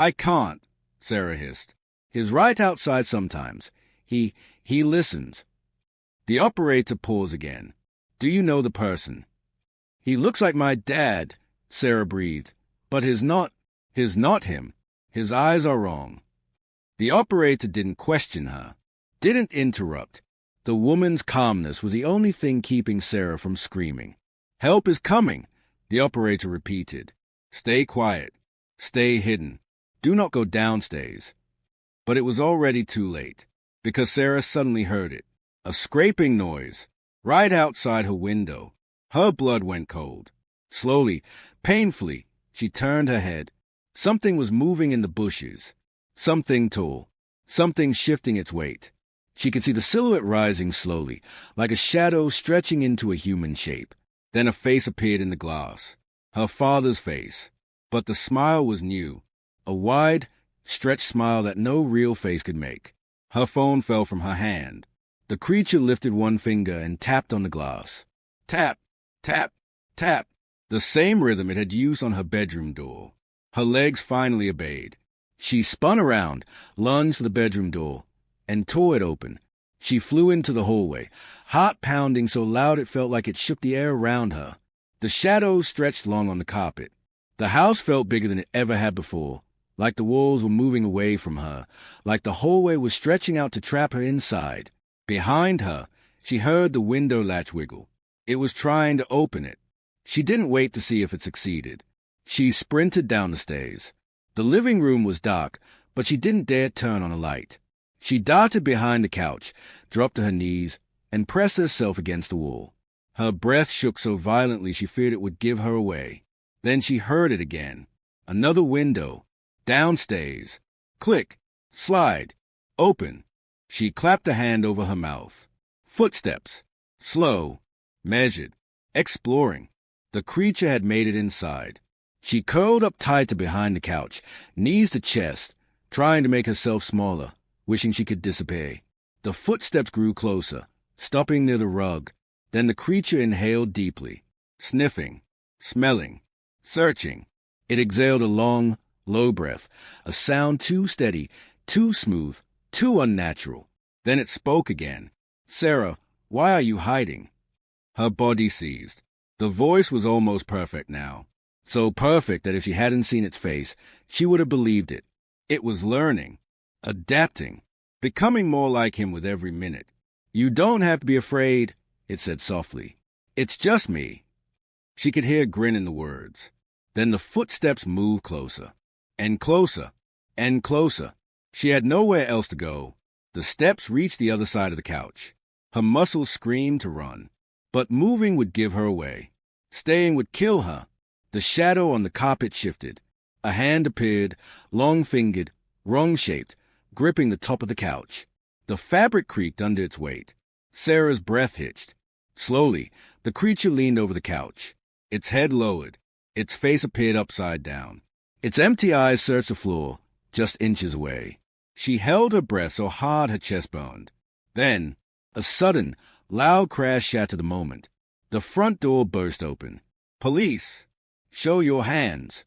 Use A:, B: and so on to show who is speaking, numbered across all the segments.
A: I can't, Sarah hissed. He's right outside sometimes. He listens. The operator paused again. Do you know the person? He looks like my dad, Sarah breathed. But he's not him. His eyes are wrong. The operator didn't question her, didn't interrupt. The woman's calmness was the only thing keeping Sarah from screaming. Help is coming, the operator repeated. Stay quiet. Stay hidden. Do not go downstairs. But it was already too late, because Sarah suddenly heard it. A scraping noise, right outside her window. Her blood went cold. Slowly, painfully, she turned her head. Something was moving in the bushes. Something tall. Something shifting its weight. She could see the silhouette rising slowly, like a shadow stretching into a human shape. Then a face appeared in the glass. Her father's face. But the smile was new. A wide, stretched smile that no real face could make. Her phone fell from her hand. The creature lifted one finger and tapped on the glass. Tap, tap, tap. The same rhythm it had used on her bedroom door. Her legs finally obeyed. She spun around, lunged for the bedroom door, and tore it open. She flew into the hallway, heart pounding so loud it felt like it shook the air around her. The shadows stretched long on the carpet. The house felt bigger than it ever had before, like the walls were moving away from her, like the hallway was stretching out to trap her inside. Behind her, she heard the window latch wiggle. It was trying to open it. She didn't wait to see if it succeeded. She sprinted down the stairs. The living room was dark, but she didn't dare turn on a light. She darted behind the couch, dropped to her knees, and pressed herself against the wall. Her breath shook so violently she feared it would give her away. Then she heard it again. Another window. Downstairs. Click. Slide. Open. She clapped a hand over her mouth. Footsteps. Slow. Measured. Exploring. The creature had made it inside. She curled up tighter behind the couch, knees to chest, trying to make herself smaller, wishing she could disappear. The footsteps grew closer, stopping near the rug. Then the creature inhaled deeply, sniffing, smelling, searching. It exhaled a long, low breath, a sound too steady, too smooth, too unnatural. Then it spoke again. Sarah, why are you hiding? Her body seized. The voice was almost perfect now. So perfect that if she hadn't seen its face, she would have believed it. It was learning, adapting, becoming more like him with every minute. You don't have to be afraid, it said softly. It's just me. She could hear a grin in the words. Then the footsteps moved closer, and closer, and closer. She had nowhere else to go. The steps reached the other side of the couch. Her muscles screamed to run. But moving would give her away. Staying would kill her. The shadow on the carpet shifted. A hand appeared, long-fingered, wrong-shaped, gripping the top of the couch. The fabric creaked under its weight. Sarah's breath hitched. Slowly, the creature leaned over the couch. Its head lowered. Its face appeared upside down. Its empty eyes searched the floor, just inches away. She held her breath so hard her chest burned. Then, a sudden, loud crash shattered the moment. The front door burst open. Police! Show your hands!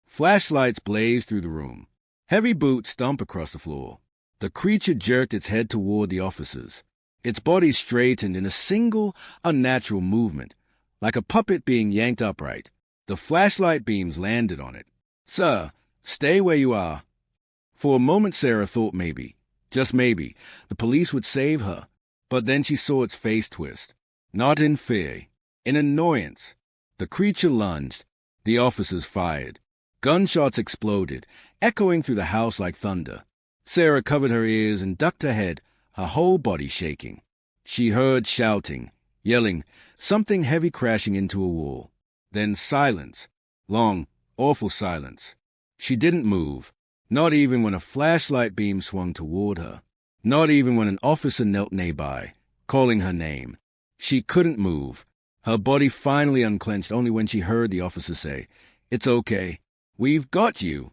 A: Flashlights blazed through the room. Heavy boots stomped across the floor. The creature jerked its head toward the officers. Its body straightened in a single, unnatural movement, like a puppet being yanked upright. The flashlight beams landed on it. Sir, stay where you are. For a moment Sarah thought maybe, just maybe, the police would save her. But then she saw its face twist. Not in fear, in annoyance. The creature lunged. The officers fired. Gunshots exploded, echoing through the house like thunder. Sarah covered her ears and ducked her head, her whole body shaking. She heard shouting, yelling, something heavy crashing into a wall. Then silence. Long, awful silence. She didn't move, not even when a flashlight beam swung toward her. Not even when an officer knelt nearby, calling her name. She couldn't move. Her body finally unclenched only when she heard the officer say, "It's okay. We've got you."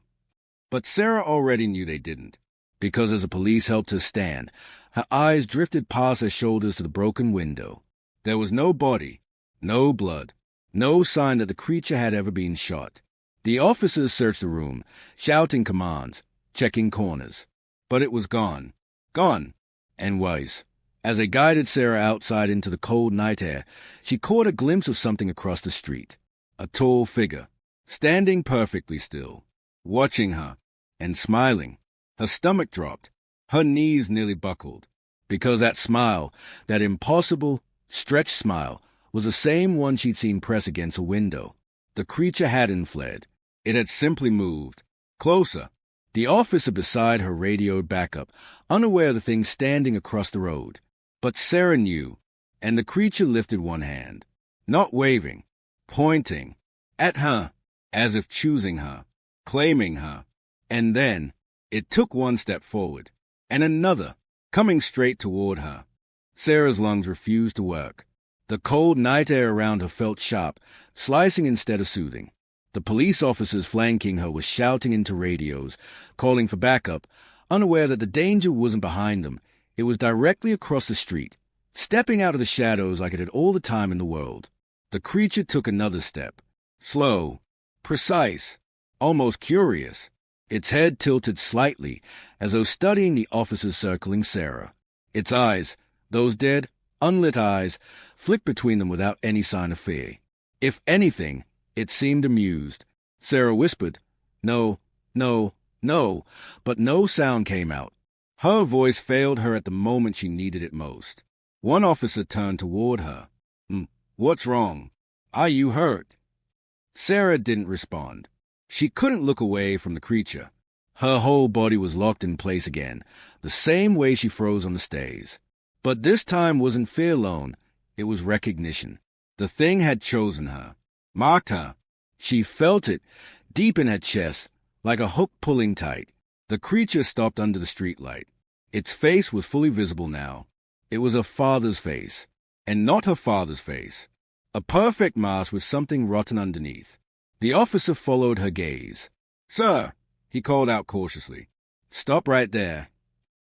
A: But Sarah already knew they didn't, because as the police helped her stand, her eyes drifted past her shoulders to the broken window. There was no body, no blood, no sign that the creature had ever been shot. The officers searched the room, shouting commands, checking corners. But it was gone. Gone. And was. As they guided Sarah outside into the cold night air, she caught a glimpse of something across the street. A tall figure, standing perfectly still, watching her, and smiling. Her stomach dropped. Her knees nearly buckled. Because that smile, that impossible, stretched smile, was the same one she'd seen press against a window. The creature hadn't fled. It had simply moved. Closer. The officer beside her radioed back up, unaware of the thing standing across the road. But Sarah knew, and the creature lifted one hand, not waving, pointing, at her, as if choosing her, claiming her. And then it took one step forward, and another, coming straight toward her. Sarah's lungs refused to work. The cold night air around her felt sharp, slicing instead of soothing. The police officers flanking her were shouting into radios, calling for backup, unaware that the danger wasn't behind them. It was directly across the street, stepping out of the shadows like it had all the time in the world. The creature took another step, slow, precise, almost curious. Its head tilted slightly, as though studying the officers circling Sarah. Its eyes, those dead, unlit eyes, flicked between them without any sign of fear. If anything, it seemed amused. Sarah whispered, "No, no, no," but no sound came out. Her voice failed her at the moment she needed it most. One officer turned toward her. "What's wrong? Are you hurt?" Sarah didn't respond. She couldn't look away from the creature. Her whole body was locked in place again, the same way she froze on the stays. But this time wasn't fear alone, it was recognition. The thing had chosen her, marked her. She felt it, deep in her chest, like a hook pulling tight. The creature stopped under the streetlight. Its face was fully visible now. It was her father's face, and not her father's face. A perfect mask with something rotten underneath. The officer followed her gaze. "Sir," he called out cautiously. "Stop right there."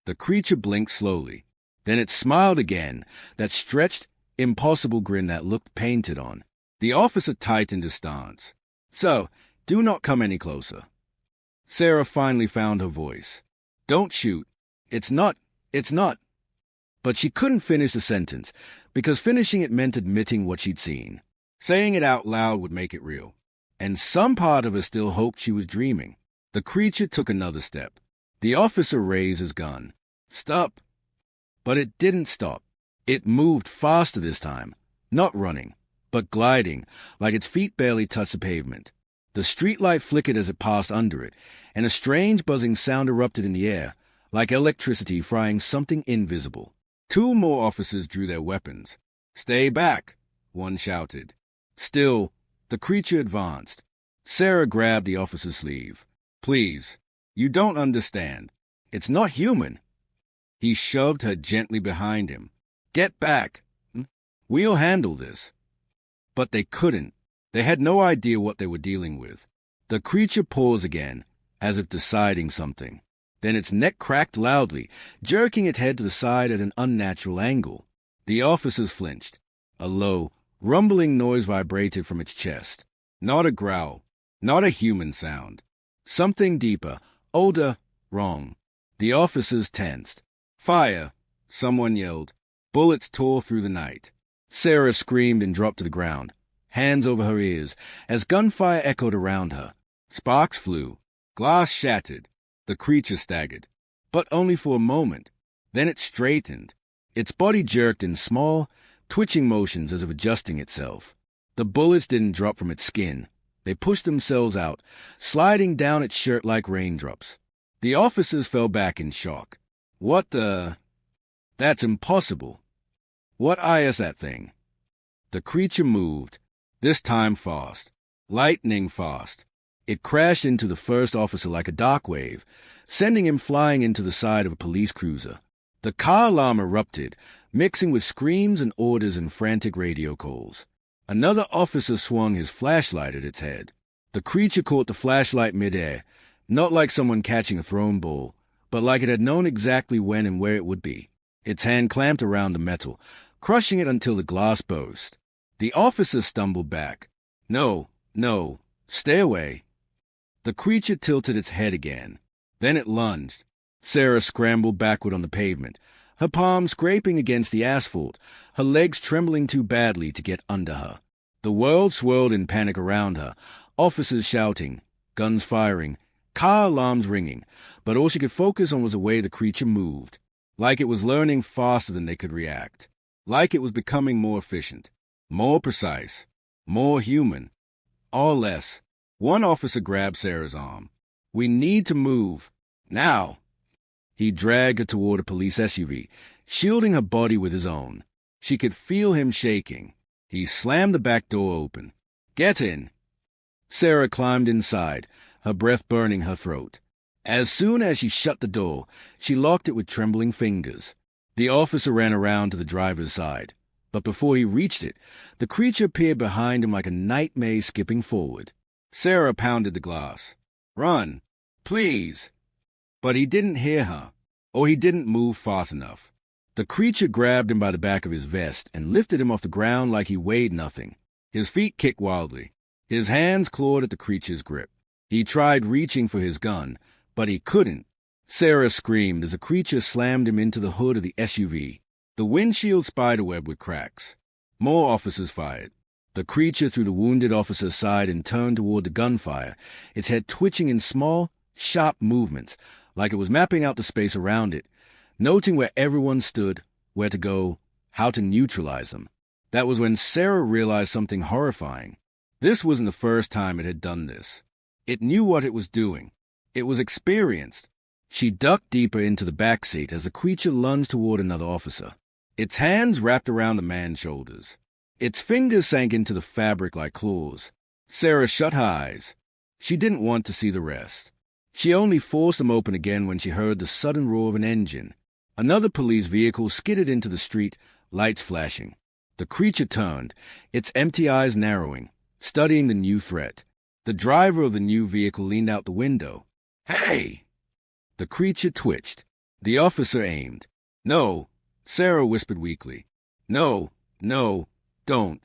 A: The creature blinked slowly. Then it smiled again, that stretched, impossible grin that looked painted on. The officer tightened his stance. "So, do not come any closer." Sarah finally found her voice. "Don't shoot. It's not. But she couldn't finish the sentence, because finishing it meant admitting what she'd seen. Saying it out loud would make it real. And some part of her still hoped she was dreaming. The creature took another step. The officer raised his gun. "Stop." But it didn't stop. It moved faster this time, not running, but gliding, like its feet barely touched the pavement. The streetlight flickered as it passed under it, and a strange buzzing sound erupted in the air, like electricity frying something invisible. Two more officers drew their weapons. "Stay back," one shouted. Still, the creature advanced. Sarah grabbed the officer's sleeve. "Please, you don't understand. It's not human." He shoved her gently behind him. "Get back. We'll handle this." But they couldn't. They had no idea what they were dealing with. The creature paused again, as if deciding something. Then its neck cracked loudly, jerking its head to the side at an unnatural angle. The officers flinched. A low, rumbling noise vibrated from its chest. Not a growl, not a human sound. Something deeper, older, wrong. The officers tensed. "Fire!" someone yelled. Bullets tore through the night. Sarah screamed and dropped to the ground, hands over her ears, as gunfire echoed around her. Sparks flew. Glass shattered. The creature staggered. But only for a moment. Then it straightened. Its body jerked in small, twitching motions as if adjusting itself. The bullets didn't drop from its skin. They pushed themselves out, sliding down its shirt like raindrops. The officers fell back in shock. "What the... That's impossible. What is that thing?" The creature moved, this time fast, lightning fast. It crashed into the first officer like a dark wave, sending him flying into the side of a police cruiser. The car alarm erupted, mixing with screams and orders and frantic radio calls. Another officer swung his flashlight at its head. The creature caught the flashlight midair, not like someone catching a thrown ball, but like it had known exactly when and where it would be. Its hand clamped around the metal, crushing it until the glass burst. The officer stumbled back. No, stay away." The creature tilted its head again. Then it lunged. Sarah scrambled backward on the pavement, her palms scraping against the asphalt, her legs trembling too badly to get under her. The world swirled in panic around her, officers shouting, guns firing, car alarms ringing, but all she could focus on was the way the creature moved, like it was learning faster than they could react, like it was becoming more efficient, more precise, more human. All less. One officer grabbed Sarah's arm. "We need to move. Now." He dragged her toward a police SUV, shielding her body with his own. She could feel him shaking. He slammed the back door open. "Get in." Sarah climbed inside, her breath burning her throat. As soon as she shut the door, she locked it with trembling fingers. The officer ran around to the driver's side, but before he reached it, the creature appeared behind him like a night maze skipping forward. Sarah pounded the glass. "Run, please." But he didn't hear her, or he didn't move fast enough. The creature grabbed him by the back of his vest and lifted him off the ground like he weighed nothing. His feet kicked wildly. His hands clawed at the creature's grip. He tried reaching for his gun, but he couldn't. Sarah screamed as the creature slammed him into the hood of the SUV. The windshield spiderweb with cracks. More officers fired. The creature threw the wounded officer aside and turned toward the gunfire, its head twitching in small, sharp movements, like it was mapping out the space around it, noting where everyone stood, where to go, how to neutralize them. That was when Sarah realized something horrifying. This wasn't the first time it had done this. It knew what it was doing. It was experienced. She ducked deeper into the back seat as the creature lunged toward another officer. Its hands wrapped around the man's shoulders. Its fingers sank into the fabric like claws. Sarah shut her eyes. She didn't want to see the rest. She only forced them open again when she heard the sudden roar of an engine. Another police vehicle skidded into the street, lights flashing. The creature turned, its empty eyes narrowing, studying the new threat. The driver of the new vehicle leaned out the window. "Hey!" The creature twitched. The officer aimed. "No," Sarah whispered weakly. "No, no, don't."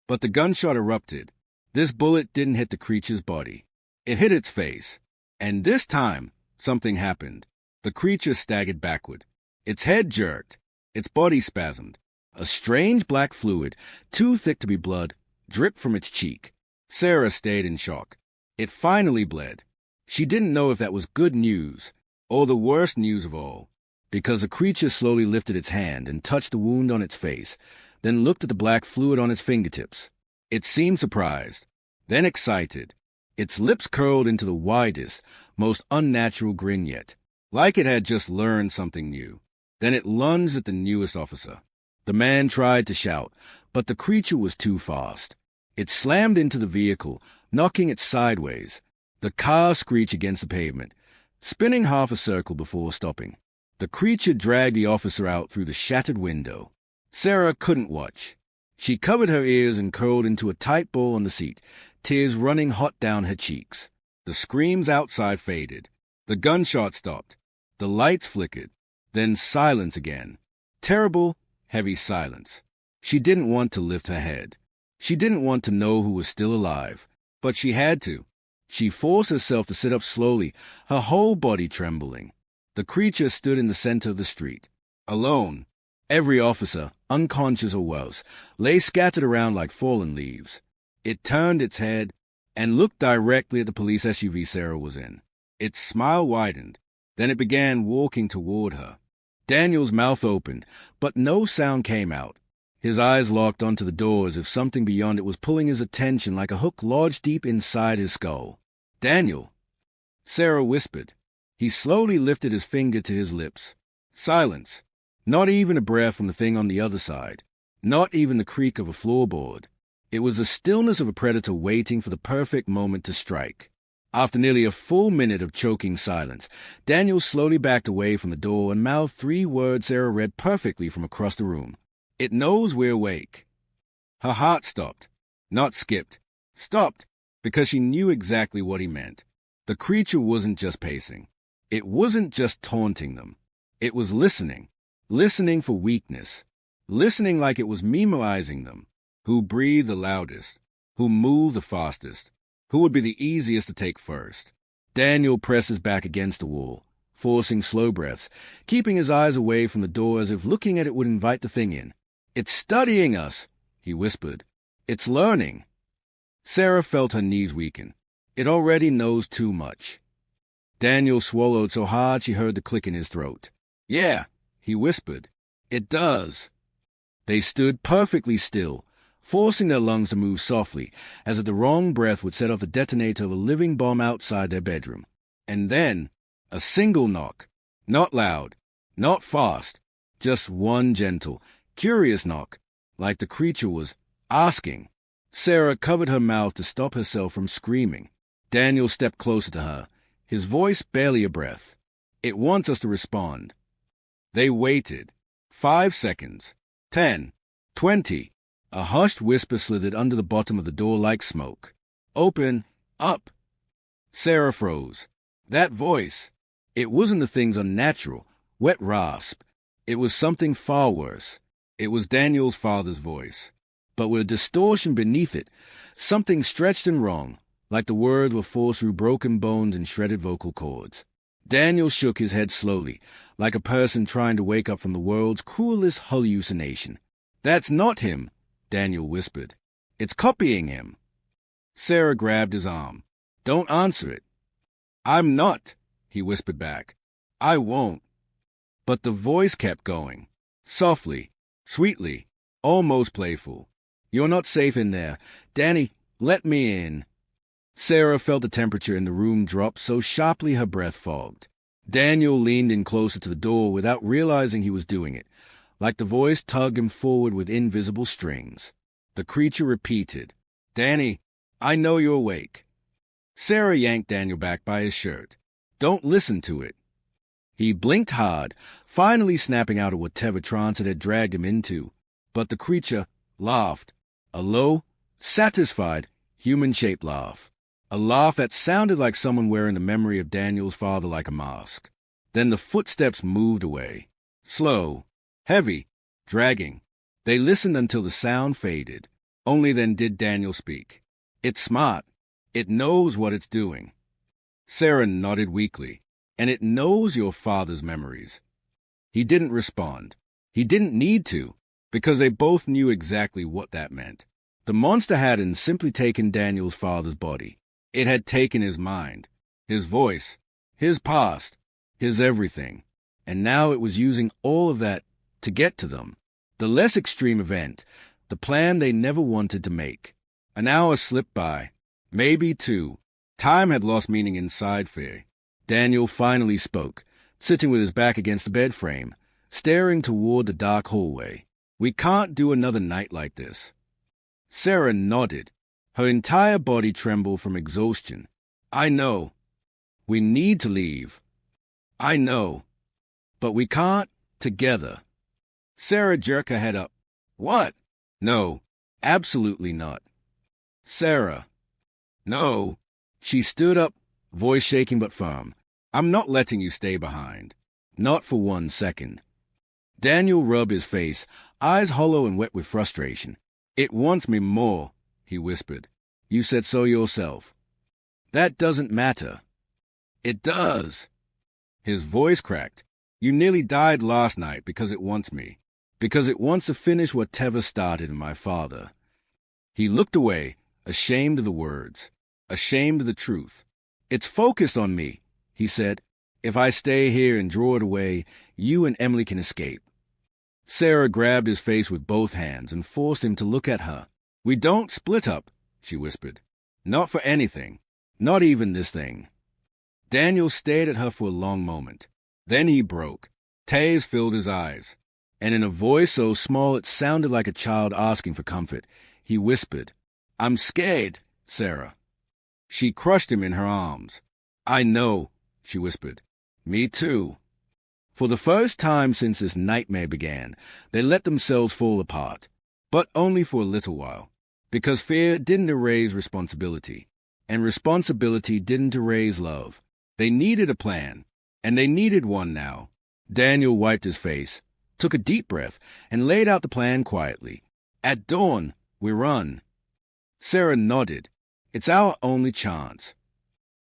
A: But the gunshot erupted. This bullet didn't hit the creature's body. It hit its face. And this time, something happened. The creature staggered backward. Its head jerked. Its body spasmed. A strange black fluid, too thick to be blood, dripped from its cheek. Sarah stayed in shock. It finally bled. She didn't know if that was good news, or the worst news of all, because the creature slowly lifted its hand and touched the wound on its face, then looked at the black fluid on its fingertips. It seemed surprised, then excited. Its lips curled into the widest, most unnatural grin yet, like it had just learned something new. Then it lunged at the newest officer. The man tried to shout, but the creature was too fast. It slammed into the vehicle, knocking it sideways. The car screeched against the pavement, spinning half a circle before stopping. The creature dragged the officer out through the shattered window. Sarah couldn't watch. She covered her ears and curled into a tight ball on the seat, tears running hot down her cheeks. The screams outside faded. The gunshot stopped. The lights flickered. Then silence again. Terrible, heavy silence. She didn't want to lift her head. She didn't want to know who was still alive. But she had to. She forced herself to sit up slowly, her whole body trembling. The creature stood in the center of the street. Alone. Every officer, unconscious or worse, lay scattered around like fallen leaves. It turned its head and looked directly at the police SUV Sarah was in. Its smile widened. Then it began walking toward her. Daniel's mouth opened, but no sound came out. His eyes locked onto the door as if something beyond it was pulling his attention like a hook lodged deep inside his skull. "Daniel!" Sarah whispered. He slowly lifted his finger to his lips. Silence. Not even a breath from the thing on the other side. Not even the creak of a floorboard. It was the stillness of a predator waiting for the perfect moment to strike. After nearly a full minute of choking silence, Daniel slowly backed away from the door and mouthed 3 words Sarah read perfectly from across the room. "It knows we're awake." Her heart stopped. Not skipped. Stopped, because she knew exactly what he meant. The creature wasn't just pacing. It wasn't just taunting them. It was listening. Listening for weakness. Listening like it was memorizing them. Who breathed the loudest. Who moved the fastest. Who would be the easiest to take first? Daniel presses back against the wall, forcing slow breaths, keeping his eyes away from the door as if looking at it would invite the thing in. "It's studying us," he whispered. "It's learning." Sarah felt her knees weaken. It already knows too much. Daniel swallowed so hard she heard the click in his throat. "Yeah," he whispered. "It does." They stood perfectly still, forcing their lungs to move softly, as if the wrong breath would set off the detonator of a living bomb outside their bedroom. And then, a single knock. Not loud, not fast, just one gentle, curious knock, like the creature was asking. Sarah covered her mouth to stop herself from screaming. Daniel stepped closer to her, his voice barely a breath. "It wants us to respond." They waited. 5 seconds. 10. 20. A hushed whisper slithered under the bottom of the door like smoke. "Open up." Sarah froze. That voice. It wasn't the thing's unnatural, wet rasp. It was something far worse. It was Daniel's father's voice, but with a distortion beneath it, something stretched and wrong, like the words were forced through broken bones and shredded vocal cords. Daniel shook his head slowly, like a person trying to wake up from the world's cruelest hallucination. "That's not him," Daniel whispered. "It's copying him." Sarah grabbed his arm. "Don't answer it." "I'm not," he whispered back. "I won't." But the voice kept going. Softly, sweetly, almost playful. "You're not safe in there. Danny, let me in." Sarah felt the temperature in the room drop so sharply her breath fogged. Daniel leaned in closer to the door without realizing he was doing it, like the voice tugged him forward with invisible strings. The creature repeated, "Danny, I know you're awake." Sarah yanked Daniel back by his shirt. "Don't listen to it." He blinked hard, finally snapping out of whatever trance it had dragged him into. But the creature laughed, a low, satisfied, human-shaped laugh. A laugh that sounded like someone wearing the memory of Daniel's father like a mask. Then the footsteps moved away. Slow, heavy, dragging. They listened until the sound faded. Only then did Daniel speak. "It's smart. It knows what it's doing." Sarah nodded weakly. "And it knows your father's memories." He didn't respond. He didn't need to, because they both knew exactly what that meant. The monster hadn't simply taken Daniel's father's body. It had taken his mind, his voice, his past, his everything. And now it was using all of that to get to them. The less extreme event, the plan they never wanted to make. An hour slipped by, maybe 2. Time had lost meaning inside Fear. Daniel finally spoke, sitting with his back against the bed frame, staring toward the dark hallway. "We can't do another night like this." Sarah nodded. Her entire body trembled from exhaustion. "I know. We need to leave. I know. But we can't together." Sarah jerked her head up. "What?" "No, absolutely not." "Sarah." "No." She stood up, voice shaking but firm. "I'm not letting you stay behind. Not for 1 second." Daniel rubbed his face, eyes hollow and wet with frustration. "It wants me more," he whispered. "You said so yourself." "That doesn't matter." "It does." His voice cracked. "You nearly died last night because it wants me. Because it wants to finish whatever started in my father." He looked away, ashamed of the words, ashamed of the truth. "It's focused on me," he said. "If I stay here and draw it away, you and Emily can escape." Sarah grabbed his face with both hands and forced him to look at her. "We don't split up," she whispered. "Not for anything. Not even this thing." Daniel stared at her for a long moment. Then he broke. Tears filled his eyes. And in a voice so small it sounded like a child asking for comfort, he whispered, "I'm scared, Sarah." She crushed him in her arms. "I know," she whispered. "Me too." For the first time since this nightmare began, they let themselves fall apart, but only for a little while, because fear didn't erase responsibility, and responsibility didn't erase love. They needed a plan, and they needed one now. Daniel wiped his face, took a deep breath, and laid out the plan quietly. "At dawn, we run." Sarah nodded. It's our only chance.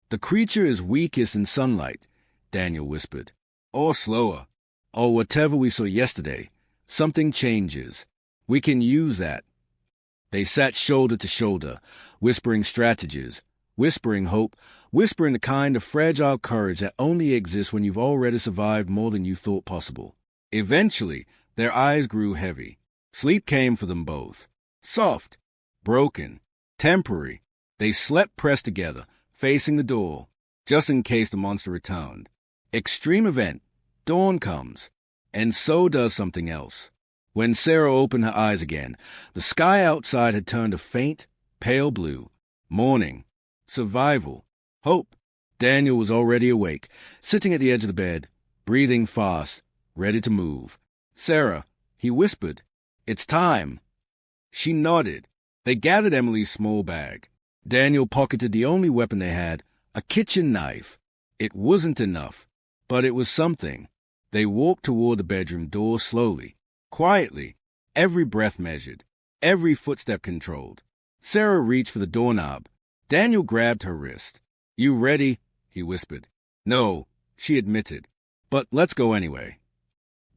A: The creature is weakest in sunlight, Daniel whispered. Or slower. Or whatever we saw yesterday. Something changes. We can use that. They sat shoulder to shoulder, whispering strategies, whispering hope, whispering the kind of fragile courage that only exists when you've already survived more than you thought possible. Eventually, their eyes grew heavy. Sleep came for them both. Soft, broken, temporary. They slept pressed together, facing the door, just in case the monster returned. Extreme event. Dawn comes. And so does something else. When Sarah opened her eyes again, the sky outside had turned a faint, pale blue. Morning. Survival. Hope. Daniel was already awake, sitting at the edge of the bed, breathing fast, ready to move. Sarah, he whispered, it's time. She nodded. They gathered Emily's small bag. Daniel pocketed the only weapon they had, a kitchen knife. It wasn't enough, but it was something. They walked toward the bedroom door slowly, quietly, every breath measured, every footstep controlled. Sarah reached for the doorknob. Daniel grabbed her wrist. You ready? He whispered. No, she admitted. But let's go anyway.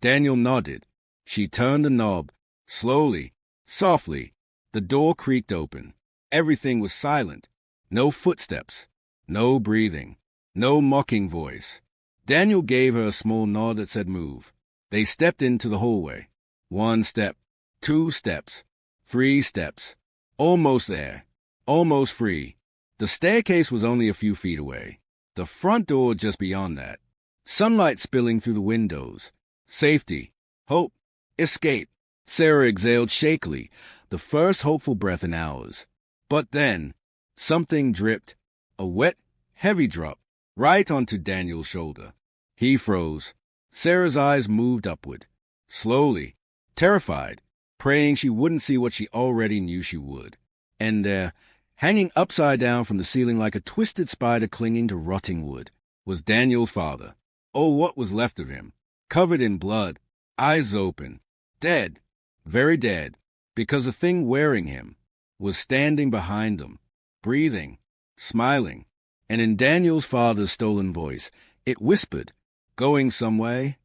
A: Daniel nodded. She turned the knob. Slowly, softly, the door creaked open. Everything was silent. No footsteps. No breathing. No mocking voice. Daniel gave her a small nod that said move. They stepped into the hallway. 1 step. 2 steps. 3 steps. Almost there. Almost free. The staircase was only a few feet away. The front door just beyond that. Sunlight spilling through the windows. Safety. Hope. Escape. Sarah exhaled shakily, the first hopeful breath in hours. But then, something dripped. A wet, heavy drop, right onto Daniel's shoulder. He froze. Sarah's eyes moved upward. Slowly. Terrified. Praying she wouldn't see what she already knew she would. And there, hanging upside down from the ceiling like a twisted spider clinging to rotting wood, was Daniel's father. Or what was left of him. Covered in blood. Eyes open. Dead. Very dead. Because the thing wearing him was standing behind them, breathing, smiling. And in Daniel's father's stolen voice, it whispered, going some way.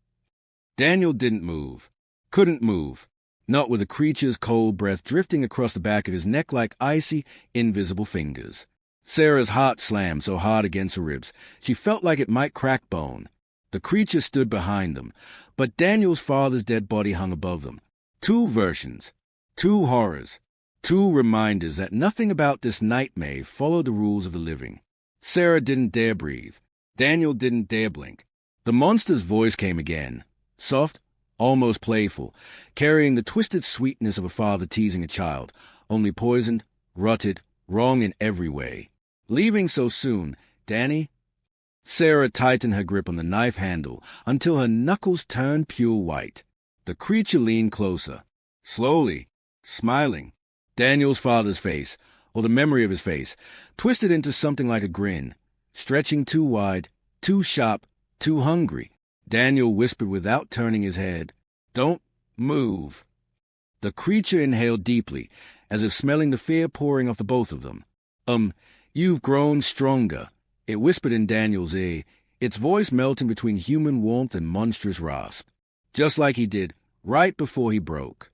A: Daniel didn't move. Couldn't move. Not with the creature's cold breath drifting across the back of his neck like icy, invisible fingers. Sarah's heart slammed so hard against her ribs, she felt like it might crack bone. The creature stood behind them, but Daniel's father's dead body hung above them. 2 versions, 2 horrors, 2 reminders that nothing about this nightmare followed the rules of the living. Sarah didn't dare breathe. Daniel didn't dare blink. The monster's voice came again, soft, almost playful, carrying the twisted sweetness of a father teasing a child, only poisoned, rutted, wrong in every way. Leaving so soon, Danny? Sarah tightened her grip on the knife handle until her knuckles turned pure white. The creature leaned closer, slowly, smiling. Daniel's father's face, or the memory of his face, twisted into something like a grin, stretching too wide, too sharp, too hungry. Daniel whispered without turning his head, "Don't move." The creature inhaled deeply, as if smelling the fear pouring off the both of them. You've grown stronger," it whispered in Daniel's ear, its voice melting between human warmth and monstrous rasp, just like he did right before he broke.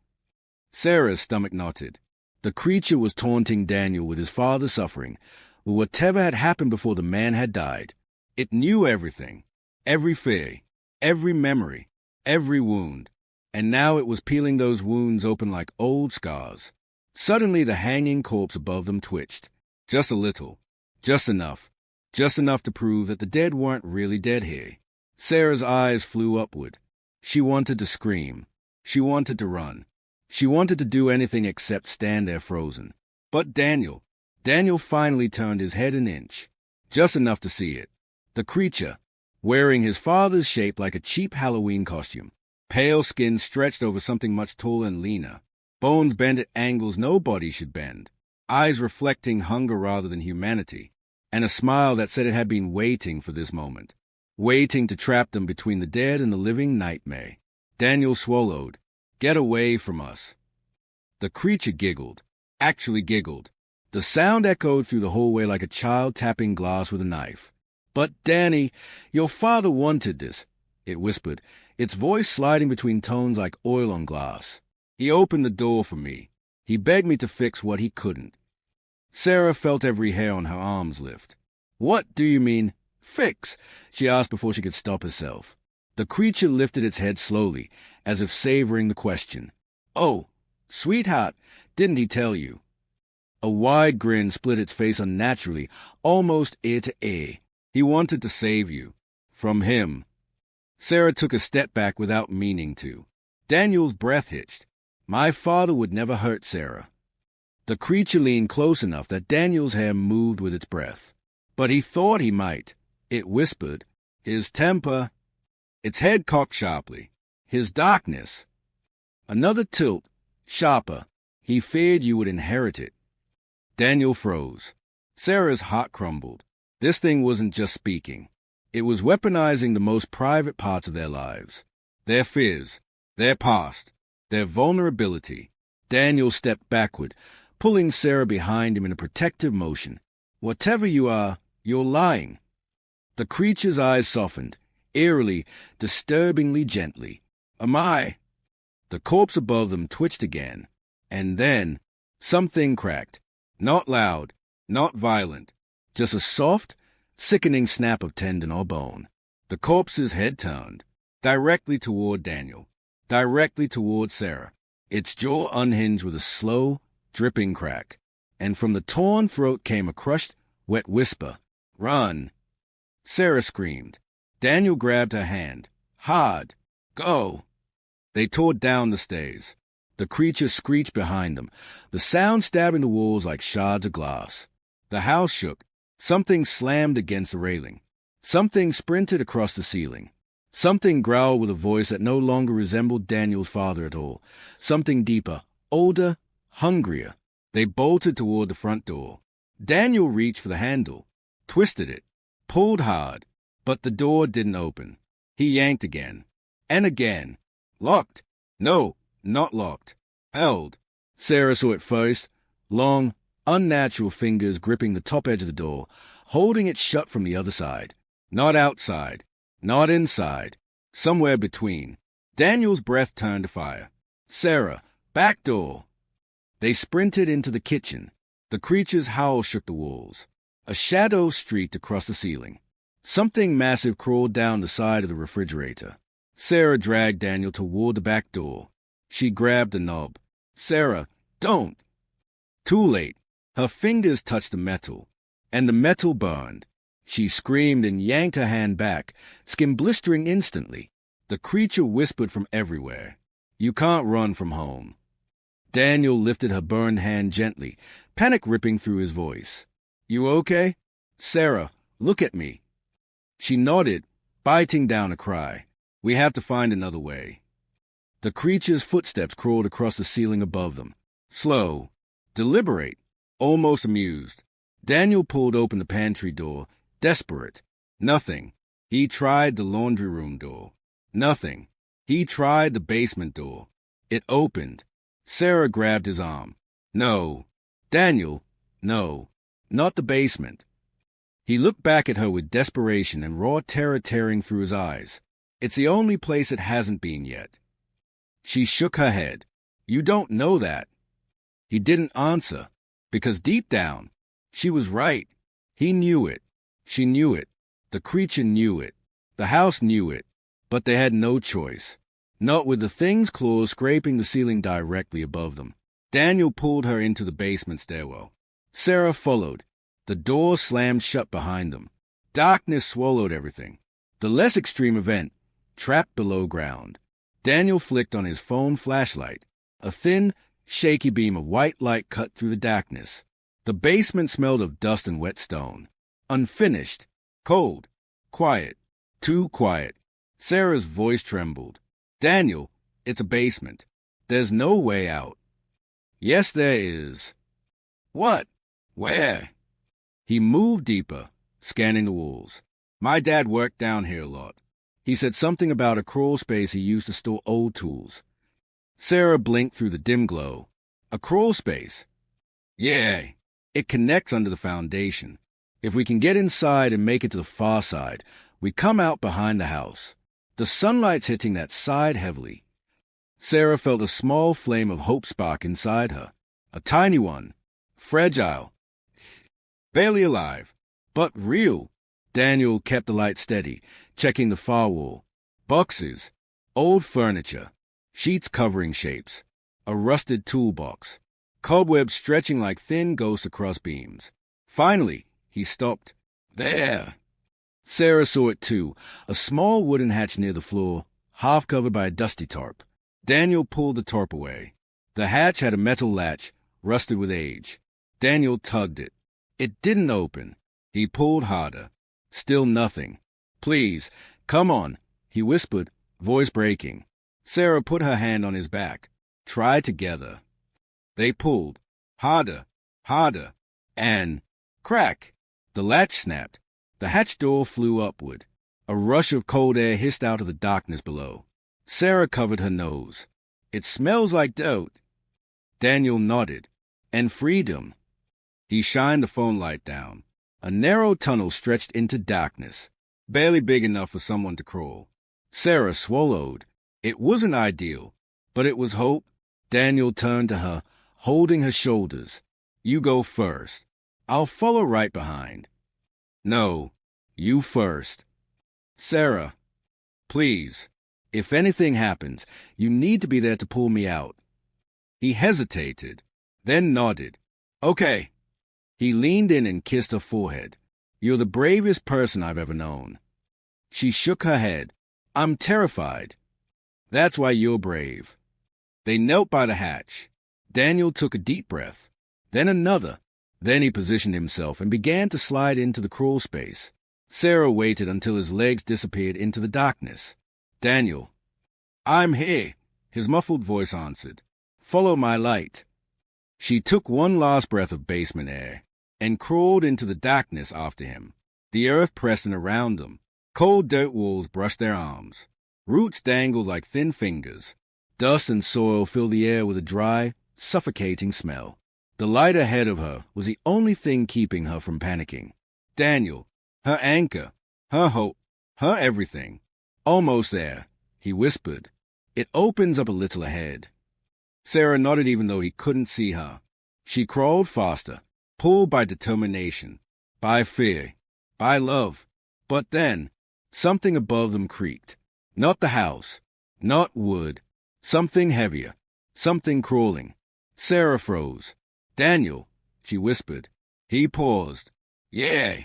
A: Sarah's stomach knotted. The creature was taunting Daniel with his father's suffering, with whatever had happened before the man had died. It knew everything, every fear, every memory, every wound, and now it was peeling those wounds open like old scars. Suddenly the hanging corpse above them twitched, just a little, just enough to prove that the dead weren't really dead here. Sarah's eyes flew upward. She wanted to scream. She wanted to run. She wanted to do anything except stand there frozen. But Daniel finally turned his head an inch, just enough to see it. The creature, wearing his father's shape like a cheap Halloween costume, pale skin stretched over something much taller and leaner, bones bent at angles no body should bend, eyes reflecting hunger rather than humanity, and a smile that said it had been waiting for this moment, waiting to trap them between the dead and the living nightmare. Daniel swallowed. "Get away from us." The creature giggled, actually giggled, The sound echoed through the hallway like a child tapping glass with a knife. "But, Danny, your father wanted this," it whispered, its voice sliding between tones like oil on glass. "He opened the door for me. He begged me to fix what he couldn't." Sarah felt every hair on her arms lift. "What do you mean, fix?" she asked before she could stop herself. The creature lifted its head slowly, as if savoring the question. "Oh, sweetheart, didn't he tell you?" A wide grin split its face unnaturally, almost ear to ear. "He wanted to save you. From him." Sarah took a step back without meaning to. Daniel's breath hitched. My father would never hurt Sarah. The creature leaned close enough that Daniel's hair moved with its breath. "But he thought he might," it whispered. "His temper." Its head cocked sharply. "His darkness." Another tilt, sharper. "He feared you would inherit it." Daniel froze. Sarah's heart crumbled. This thing wasn't just speaking. It was weaponizing the most private parts of their lives. Their fears, their past, their vulnerability. Daniel stepped backward, pulling Sarah behind him in a protective motion. "Whatever you are, you're lying." The creature's eyes softened, eerily, disturbingly gently. "Am I?" The corpse above them twitched again. And then something cracked. Not loud, not violent, just a soft, sickening snap of tendon or bone. The corpse's head turned, directly toward Daniel, directly toward Sarah. Its jaw unhinged with a slow, dripping crack, and from the torn throat came a crushed, wet whisper. "Run!" Sarah screamed. Daniel grabbed her hand. "Hard! Go!" They tore down the stairs. The creature screeched behind them, the sound stabbing the walls like shards of glass. The house shook. Something slammed against the railing. Something sprinted across the ceiling. Something growled with a voice that no longer resembled Daniel's father at all. Something deeper, older, hungrier. They bolted toward the front door. Daniel reached for the handle, twisted it, pulled hard, but the door didn't open. He yanked again, and again. Locked. No, not locked. Held. Sarah saw it first, long, unnatural fingers gripping the top edge of the door, holding it shut from the other side. Not outside, not inside, somewhere between. Daniel's breath turned to fire. "Sarah, back door!" They sprinted into the kitchen. The creature's howl shook the walls. A shadow streaked across the ceiling. Something massive crawled down the side of the refrigerator. Sarah dragged Daniel toward the back door. She grabbed the knob. "Sarah, don't!" Too late. Her fingers touched the metal, and the metal burned. She screamed and yanked her hand back, skin blistering instantly. The creature whispered from everywhere. "You can't run from home." Daniel lifted her burned hand gently, panic ripping through his voice. "You okay? Sarah, look at me." She nodded, biting down a cry. "We have to find another way." The creature's footsteps crawled across the ceiling above them. Slow, deliberate, almost amused. Daniel pulled open the pantry door, desperate. Nothing. He tried the laundry room door. Nothing. He tried the basement door. It opened. Sarah grabbed his arm. "No. Daniel, no. Not the basement." He looked back at her with desperation and raw terror tearing through his eyes. "It's the only place it hasn't been yet." She shook her head. "You don't know that." He didn't answer, because deep down, she was right. He knew it. She knew it. The creature knew it. The house knew it. But they had no choice. Not with the thing's claws scraping the ceiling directly above them. Daniel pulled her into the basement stairwell. Sarah followed. The door slammed shut behind them. Darkness swallowed everything. The less extreme event, trapped below ground. Daniel flicked on his phone flashlight. A thin, shaky beam of white light cut through the darkness. The basement smelled of dust and wet stone. Unfinished. Cold. Quiet. Too quiet. Sarah's voice trembled. "Daniel, it's a basement. There's no way out." "Yes, there is." "What? Where?" He moved deeper, scanning the walls. "My dad worked down here a lot. He said something about a crawl space he used to store old tools." Sarah blinked through the dim glow. "A crawl space?" "Yeah." It connects under the foundation. If we can get inside and make it to the far side, we come out behind the house. The sunlight's hitting that side heavily. Sarah felt a small flame of hope spark inside her. A tiny one. Fragile. Barely alive. But real. Daniel kept the light steady, checking the far wall. Boxes. Old furniture. Sheets covering shapes. A rusted toolbox. Cobwebs stretching like thin ghosts across beams. Finally, he stopped. There! Sarah saw it too, a small wooden hatch near the floor, half covered by a dusty tarp. Daniel pulled the tarp away. The hatch had a metal latch, rusted with age. Daniel tugged it. It didn't open. He pulled harder. Still nothing. Please, come on, he whispered, voice breaking. Sarah put her hand on his back. Try together. They pulled. Harder, harder, and crack! The latch snapped. The hatch door flew upward. A rush of cold air hissed out of the darkness below. Sarah covered her nose. It smells like dirt. Daniel nodded. And freedom. He shined the phone light down. A narrow tunnel stretched into darkness, barely big enough for someone to crawl. Sarah swallowed. It wasn't ideal, but it was hope. Daniel turned to her, holding her shoulders. You go first. I'll follow right behind. No, you first. Sarah, please. If anything happens, you need to be there to pull me out. He hesitated, then nodded. Okay. He leaned in and kissed her forehead. You're the bravest person I've ever known. She shook her head. I'm terrified. That's why you're brave. They knelt by the hatch. Daniel took a deep breath, then another. Then he positioned himself and began to slide into the crawl space. Sarah waited until his legs disappeared into the darkness. Daniel. I'm here, his muffled voice answered. Follow my light. She took one last breath of basement air and crawled into the darkness after him. The earth pressed in around them. Cold dirt walls brushed their arms. Roots dangled like thin fingers. Dust and soil filled the air with a dry, suffocating smell. The light ahead of her was the only thing keeping her from panicking. Daniel, her anchor, her hope, her everything. Almost there, he whispered. It opens up a little ahead. Sarah nodded even though he couldn't see her. She crawled faster, pulled by determination, by fear, by love. But then, something above them creaked. Not the house, not wood. Something heavier, something crawling. Sarah froze. Daniel, she whispered. He paused. Yeah.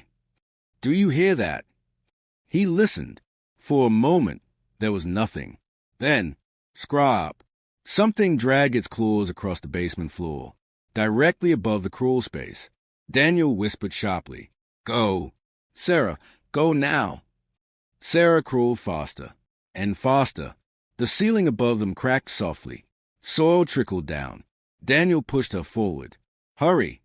A: Do you hear that? He listened. For a moment, there was nothing. Then, scrap. Something dragged its claws across the basement floor, directly above the crawl space. Daniel whispered sharply. Go. Sarah, go now. Sarah crawled faster, and faster. The ceiling above them cracked softly. Soil trickled down. Daniel pushed her forward. Hurry.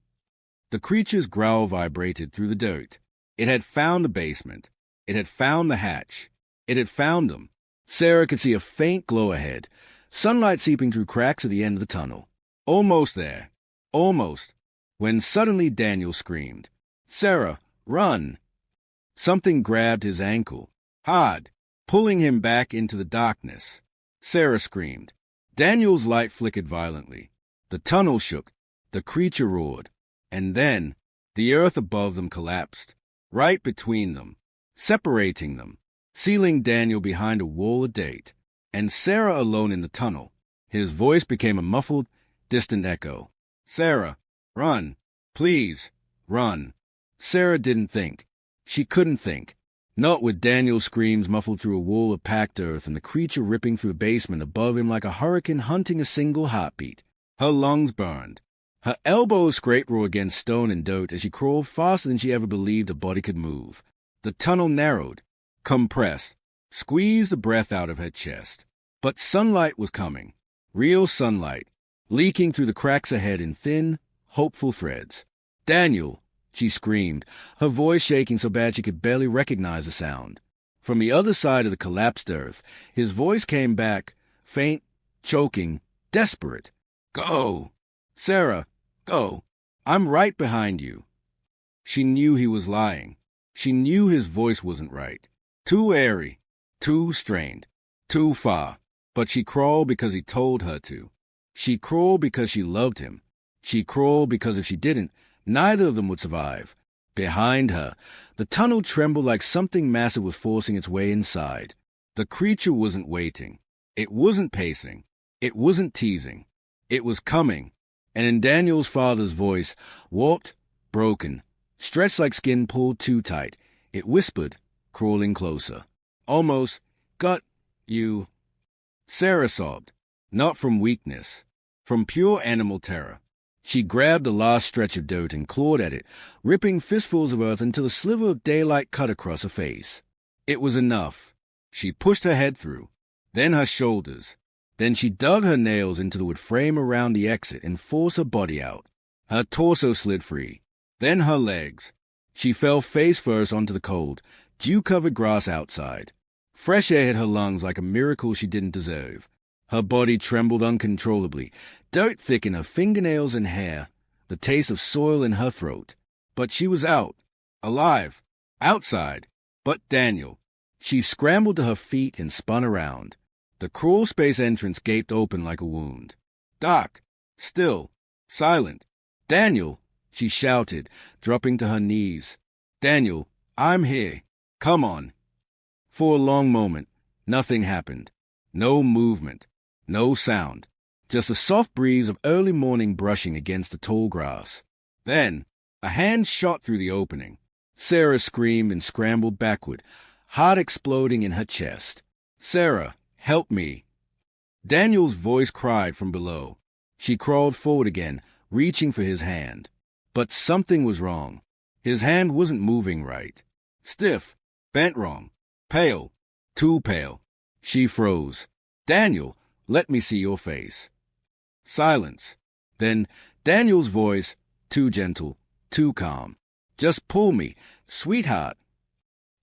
A: The creature's growl vibrated through the dirt. It had found the basement. It had found the hatch. It had found them. Sarah could see a faint glow ahead, sunlight seeping through cracks at the end of the tunnel. Almost there. Almost. When suddenly Daniel screamed. Sarah, run! Something grabbed his ankle. Hard. Pulling him back into the darkness. Sarah screamed. Daniel's light flickered violently. The tunnel shook. The creature roared. And then, the earth above them collapsed. Right between them. Separating them. Sealing Daniel behind a wall of dirt. And Sarah alone in the tunnel. His voice became a muffled, distant echo. Sarah, run. Please, run. Sarah didn't think. She couldn't think. Not with Daniel's screams muffled through a wall of packed earth and the creature ripping through the basement above him like a hurricane hunting a single heartbeat. Her lungs burned. Her elbows scraped raw against stone and dirt as she crawled faster than she ever believed a body could move. The tunnel narrowed, compressed, squeezed the breath out of her chest. But sunlight was coming. Real sunlight, leaking through the cracks ahead in thin, hopeful threads. Daniel, she screamed, her voice shaking so bad she could barely recognize the sound. From the other side of the collapsed earth, his voice came back, faint, choking, desperate. Go! Sarah, go! I'm right behind you. She knew he was lying. She knew his voice wasn't right. Too airy, too strained, too far. But she crawled because he told her to. She crawled because she loved him. She crawled because if she didn't, neither of them would survive. Behind her, the tunnel trembled like something massive was forcing its way inside. The creature wasn't waiting. It wasn't pacing. It wasn't teasing. It was coming. And in Daniel's father's voice, warped, broken, stretched like skin pulled too tight, it whispered, crawling closer. Almost, got you. Sarah sobbed, not from weakness, from pure animal terror. She grabbed the last stretch of dirt and clawed at it, ripping fistfuls of earth until a sliver of daylight cut across her face. It was enough. She pushed her head through, then her shoulders. Then she dug her nails into the wood frame around the exit and forced her body out. Her torso slid free, then her legs. She fell face first onto the cold, dew-covered grass outside. Fresh air hit her lungs like a miracle she didn't deserve. Her body trembled uncontrollably, dirt thick in her fingernails and hair, the taste of soil in her throat. But she was out, alive, outside. But Daniel. She scrambled to her feet and spun around. The crawl space entrance gaped open like a wound. Dark, still, silent. Daniel, she shouted, dropping to her knees. Daniel, I'm here. Come on. For a long moment, nothing happened. No movement, no sound. Just a soft breeze of early morning brushing against the tall grass. Then, a hand shot through the opening. Sarah screamed and scrambled backward, heart exploding in her chest. Sarah, help me. Daniel's voice cried from below. She crawled forward again, reaching for his hand. But something was wrong. His hand wasn't moving right. Stiff, bent wrong, pale, too pale. She froze. Daniel, let me see your face. Silence. Then Daniel's voice, too gentle, too calm. Just pull me, sweetheart.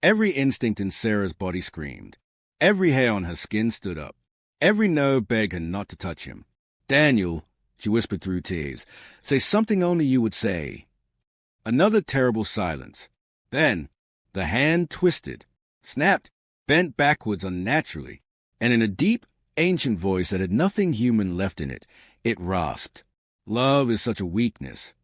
A: Every instinct in Sarah's body screamed. Every hair on her skin stood up. Every nerve begged her not to touch him. Daniel, she whispered through tears, say something only you would say. Another terrible silence. Then the hand twisted, snapped, bent backwards unnaturally, and in a deep, ancient voice that had nothing human left in it, it rasped. Love is such a weakness.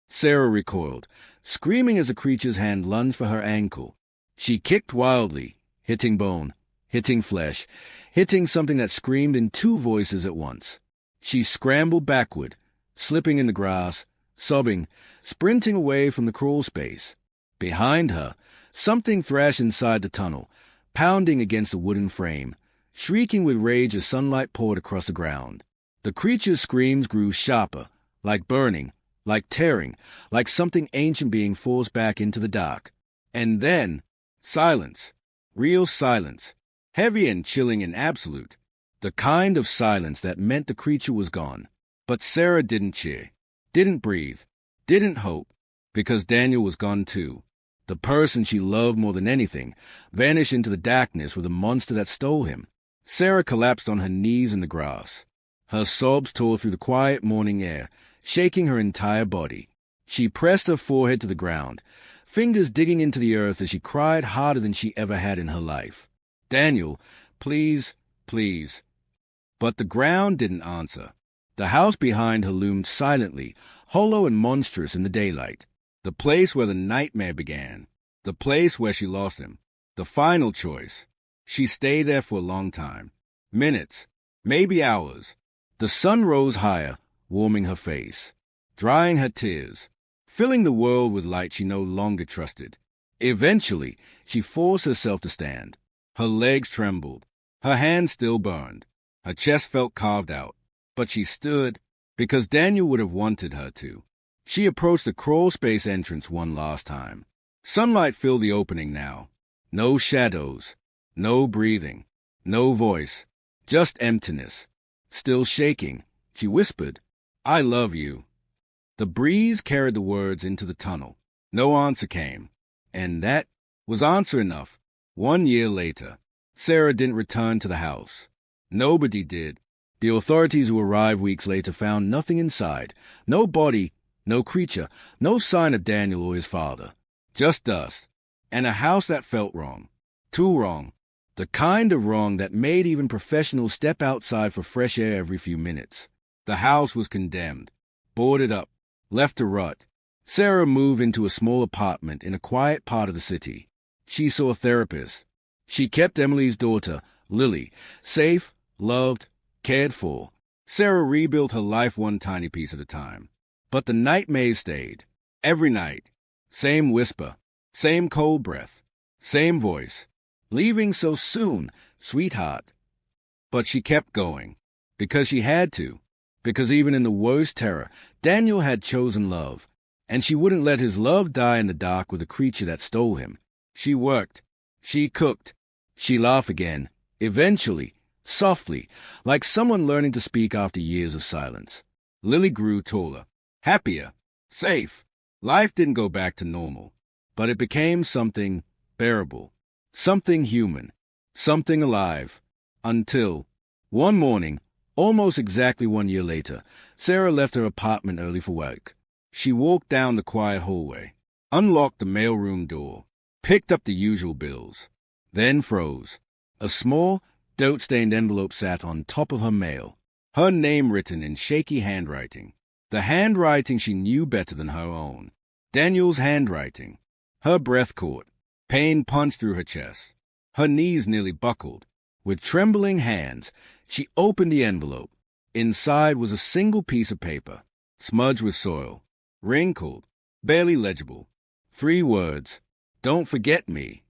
A: Sarah recoiled, screaming as the creature's hand lunged for her ankle. She kicked wildly, hitting bone, hitting flesh, hitting something that screamed in two voices at once. She scrambled backward, slipping in the grass, sobbing, sprinting away from the crawl space. Behind her, something thrashed inside the tunnel, pounding against the wooden frame, shrieking with rage as sunlight poured across the ground. The creature's screams grew sharper, like burning, like tearing, like something ancient being forced back into the dark. And then, silence, real silence, heavy and chilling and absolute, the kind of silence that meant the creature was gone. But Sarah didn't cheer, didn't breathe, didn't hope, because Daniel was gone too. The person she loved more than anything vanished into the darkness with the monster that stole him. Sarah collapsed on her knees in the grass. Her sobs tore through the quiet morning air, shaking her entire body. She pressed her forehead to the ground, fingers digging into the earth as she cried harder than she ever had in her life. Daniel, please, please. But the ground didn't answer. The house behind her loomed silently, hollow and monstrous in the daylight. The place where the nightmare began. The place where she lost him. The final choice. She stayed there for a long time. Minutes, maybe hours. The sun rose higher, warming her face, drying her tears, filling the world with light she no longer trusted. Eventually, she forced herself to stand. Her legs trembled. Her hands still burned. Her chest felt carved out. But she stood, because Daniel would have wanted her to. She approached the crawl space entrance one last time. Sunlight filled the opening now. No shadows, no breathing, no voice, just emptiness. Still shaking, she whispered, I love you. The breeze carried the words into the tunnel. No answer came. And that was answer enough. 1 year later, Sarah didn't return to the house. Nobody did. The authorities who arrived weeks later found nothing inside. No body, No creature, no sign of Daniel or his father. Just dust. And a house that felt wrong. Too wrong. The kind of wrong that made even professionals step outside for fresh air every few minutes. The house was condemned, boarded up, left to rot. Sarah moved into a small apartment in a quiet part of the city. She saw a therapist. She kept Emily's daughter, Lily, safe, loved, cared for. Sarah rebuilt her life one tiny piece at a time. But the nightmares stayed. Every night. Same whisper, same cold breath, same voice. Leaving so soon, sweetheart. But she kept going. Because she had to. Because even in the worst terror, Daniel had chosen love. And she wouldn't let his love die in the dark with a creature that stole him. She worked. She cooked. She laughed again. Eventually, softly, like someone learning to speak after years of silence. Lily grew taller, happier, safe. Life didn't go back to normal, but it became something bearable, something human, something alive. Until, one morning, almost exactly 1 year later, Sarah left her apartment early for work. She walked down the quiet hallway, unlocked the mailroom door, picked up the usual bills, then froze. A small, dirt-stained envelope sat on top of her mail, her name written in shaky handwriting. The handwriting she knew better than her own. Daniel's handwriting. Her breath caught. Pain punched through her chest. Her knees nearly buckled. With trembling hands, she opened the envelope. Inside was a single piece of paper, smudged with soil, wrinkled, barely legible. 3 words, "Don't forget me."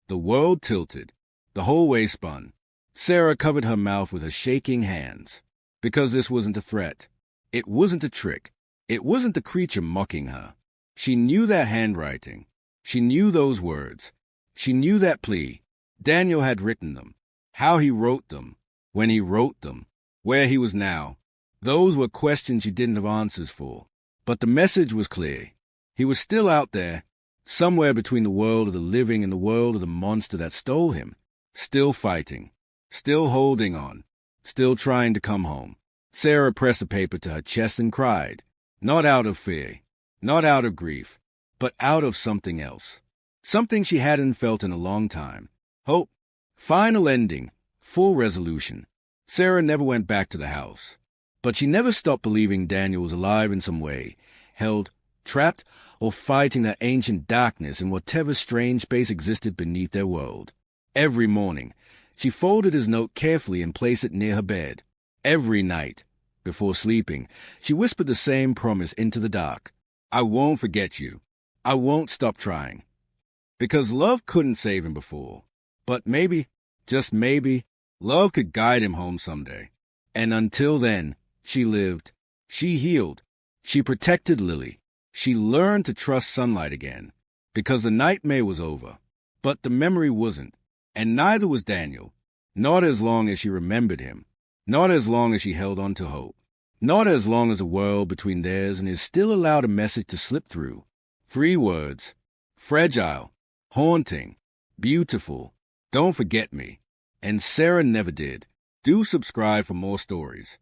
A: The world tilted. The whole way spun. Sarah covered her mouth with her shaking hands. Because this wasn't a threat. It wasn't a trick. It wasn't the creature mocking her. She knew that handwriting. She knew those words. She knew that plea. Daniel had written them. How he wrote them. When he wrote them. Where he was now. Those were questions she didn't have answers for. But the message was clear. He was still out there, somewhere between the world of the living and the world of the monster that stole him. Still fighting. Still holding on. Still trying to come home. Sarah pressed the paper to her chest and cried. Not out of fear. Not out of grief. But out of something else. Something she hadn't felt in a long time. Hope. Final ending. Full resolution. Sarah never went back to the house. But she never stopped believing Daniel was alive in some way, held, trapped, or fighting that ancient darkness in whatever strange space existed beneath their world. Every morning, she folded his note carefully and placed it near her bed. Every night, before sleeping, she whispered the same promise into the dark. I won't forget you. I won't stop trying. Because love couldn't save him before. But maybe, just maybe, love could guide him home someday. And until then, she lived. She healed. She protected Lily. She learned to trust sunlight again. Because the nightmare was over. But the memory wasn't. And neither was Daniel. Not as long as she remembered him. Not as long as she held on to hope. Not as long as the world between theirs and his still allowed a message to slip through. 3 words. Fragile. Haunting. Beautiful. Don't forget me. And Sarah never did. Do subscribe for more stories.